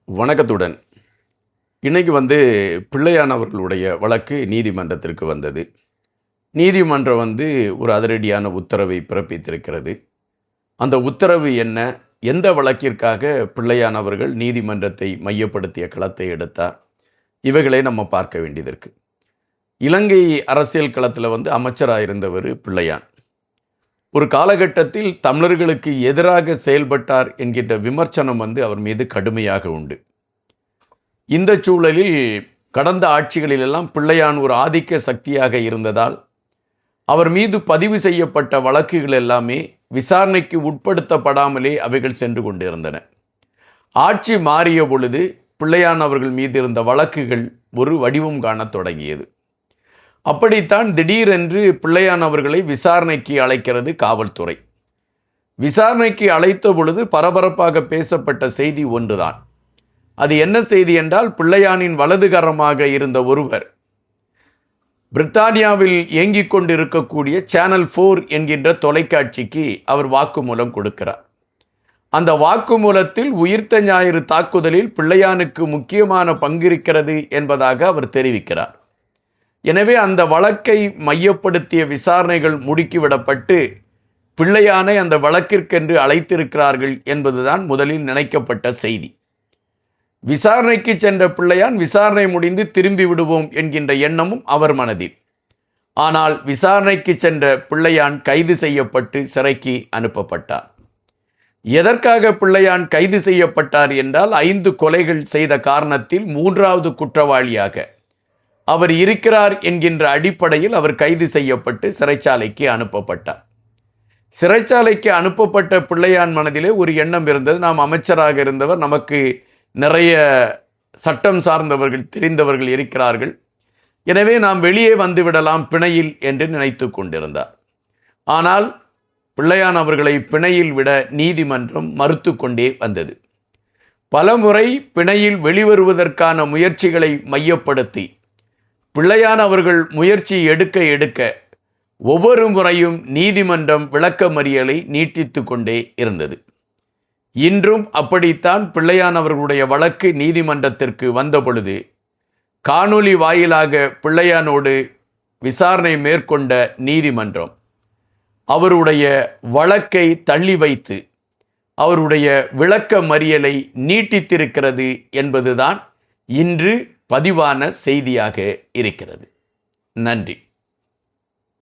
வணக்கத்துடன் இன்னைக்கு பிள்ளையான் அவர்களுடைய வழக்கு நீதிமன்றத்திற்கு வந்தது. நீதிமன்றம் ஒரு அதிரடியான உத்தரவை பிறப்பித்திருக்கிறது. அந்த உத்தரவு என்ன? எந்த வழக்கிற்காக பிள்ளையான் அவர்கள் நீதிமன்றத்தை மையப்படுத்திய களத்தை எடுத்தார்? இவைகளை நம்ம பார்க்க வேண்டியது இருக்கு. இலங்கை அரசியல் களத்தில் அமைச்சராக இருந்தவர் பிள்ளையான். ஒரு காலகட்டத்தில் தமிழர்களுக்கு எதிராக செயல்பட்டார் என்கின்ற விமர்சனம் அவர் மீது கடுமையாக உண்டு. இந்த சூழலில் கடந்த ஆட்சிகளிலெல்லாம் பிள்ளையான் ஒரு ஆதிக்க சக்தியாக இருந்ததால் அவர் மீது பதிவு செய்யப்பட்ட வழக்குகள் எல்லாமே விசாரணைக்கு உட்படுத்தப்படாமலே அவைகள் சென்று கொண்டிருந்தன. ஆட்சி மாறிய பொழுது பிள்ளையான் அவர்கள் மீது இருந்த வழக்குகள் ஒரு வடிவம் காணத் தொடங்கியது. அப்படித்தான் திடீரென்று பிள்ளையான் அவர்களை விசாரணைக்கு அழைக்கிறது காவல்துறை. விசாரணைக்கு அழைத்த பொழுது பரபரப்பாக பேசப்பட்ட செய்தி ஒன்றுதான். அது என்ன செய்தி என்றால், பிள்ளையானின் வலதுகரமாக இருந்த ஒருவர் பிரித்தானியாவில் இயங்கிக் கொண்டிருக்கக்கூடிய சேனல் 4 என்கின்ற தொலைக்காட்சிக்கு அவர் வாக்குமூலம் கொடுக்கிறார். அந்த வாக்குமூலத்தில் உயிர்த்த ஞாயிறு தாக்குதலில் பிள்ளையானுக்கு முக்கியமான பங்கிருக்கிறது என்பதாக அவர் தெரிவிக்கிறார். எனவே அந்த வழக்கை மையப்படுத்திய விசாரணைகள் முடுக்கிவிடப்பட்டு பிள்ளையானை அந்த வழக்கிற்கென்று அழைத்திருக்கிறார்கள் என்பதுதான் முதலில் நினைக்கப்பட்ட செய்தி. விசாரணைக்கு சென்ற பிள்ளையான் விசாரணை முடிந்து திரும்பி விடுவோம் என்கின்ற எண்ணமும் அவர் மனதில். ஆனால் விசாரணைக்கு சென்ற பிள்ளையான் கைது செய்யப்பட்டு சிறைக்கு அனுப்பப்பட்டார். எதற்காக பிள்ளையான் கைது செய்யப்பட்டார் என்றால், 5 கொலைகள் செய்த காரணத்தில் 3வது குற்றவாளியாக அவர் இருக்கிறார் என்கின்ற அடிப்படையில் அவர் கைது செய்யப்பட்டு சிறைச்சாலைக்கு அனுப்பப்பட்டார். சிறைச்சாலைக்கு அனுப்பப்பட்ட பிள்ளையான் மனதிலே ஒரு எண்ணம் இருந்தது. நாம் அமைச்சராக இருந்தவர், நமக்கு நிறைய சட்டம் சார்ந்தவர்கள் தெரிந்தவர்கள் இருக்கிறார்கள், எனவே நாம் வெளியே வந்துவிடலாம் பிணையில் என்று நினைத்து கொண்டிருந்தார். ஆனால் பிள்ளையான் அவர்களை பிணையில் விட நீதிமன்றம் மறுத்து கொண்டே வந்தது. பலமுறை பிணையில் வெளிவருவதற்கான முயற்சிகளை மையப்படுத்தி பிள்ளையான் அவர்கள் முயற்சி எடுக்க ஒவ்வொரு முறையும் நீதிமன்றம் விளக்கமறியலை நீட்டித்து கொண்டே இருந்தது. இன்றும் அப்படித்தான் பிள்ளையான் அவர்களுடைய வழக்கு நீதிமன்றத்திற்கு வந்த பொழுது காணொளி வாயிலாக பிள்ளையானோடு விசாரணை மேற்கொண்ட நீதிமன்றம் அவருடைய வழக்கை தள்ளி வைத்து அவருடைய விளக்கமறியலை நீட்டித்திருக்கிறது என்பதுதான் இன்று பதிவான செய்தியாக இருக்கிறது. நன்றி.